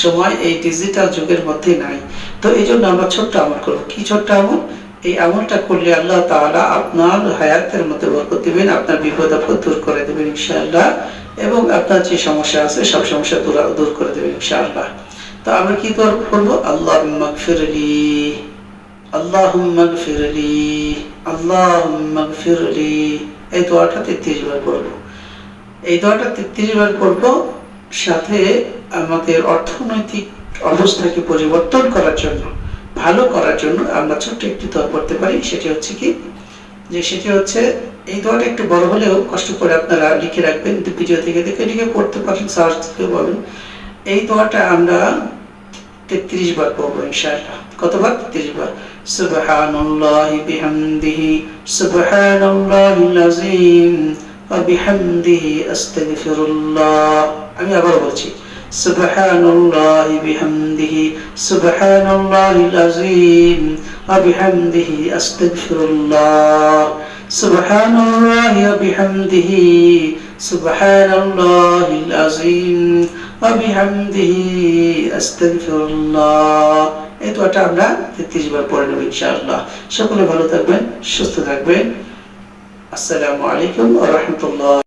সময় এই ডিজিটাল যুগের মধ্যে নাই। তো এই জন্য আমরা ছোট্ট আমল করবো। কি ছোট্ট আমল? এই আমলটা করলে আল্লাহ তাআলা আপনার হায়াতের মধ্যে বরকত দিবেন, আপনার বিপদ আপদ দূর করে দেবেন ইনশাআল্লাহ, এবং আপনার যে সমস্যা আছে সব সমস্যা দূর করে দেবেন ইনশাআল্লাহ। তো আমরা কি করবো? আল্লাহুম্মা গফিরলি, আল্লাহুম্মা গফিরলি, আল্লাহুম্মা গফিরলি, এই দোয়াটা 33 বার করবো। এই দোয়াটা 33 বার করবো। সাথে আমাদের অর্থনৈতিক অবস্থাকে পরিবর্তন করার জন্য, ভালো করার জন্য আমরা ছোট্ট একটি দোয়া করতে পারি। সেটি হচ্ছে কি, যে সেটি হচ্ছে, এই দোয়াটা একটু বড় হলেও কষ্ট করে আপনারা লিখে রাখবেন, ভিডিও থেকে দেখে লিখে পড়তে পারেন, সার্চ থেকে পাবেন। এই দোয়াটা আমরা 33 বার পড়বো ইনশাআল্লাহ। কতবার? 33 বার। সুবহানাল্লাহি বিহামদিহি, সুবহানাল্লাহিল আযীম ওয়া বিহামদিহি আস্তাগফিরুল্লাহ। আমি আবার বলছি, সুবহানাল্লাহি বিহামদিহি, সুবহানাল্লাহিল আযীম ওয়া বিহামদিহি আস্তাগফিরুল্লাহ। সুবহানাল্লাহি ওয়া বিহামদিহি, সুবহানাল্লাহিল আযীম ওয়া বিহামদিহি আস্তাগফিরুল্লাহ। এই দোয়াটা আমরা 33 বার পড়ে নেব ইনশাআল্লাহ। সকলে ভালো থাকবেন, সুস্থ থাকবেন। আসসালামু আলাইকুম ওয়া রাহমাতুল্লাহ।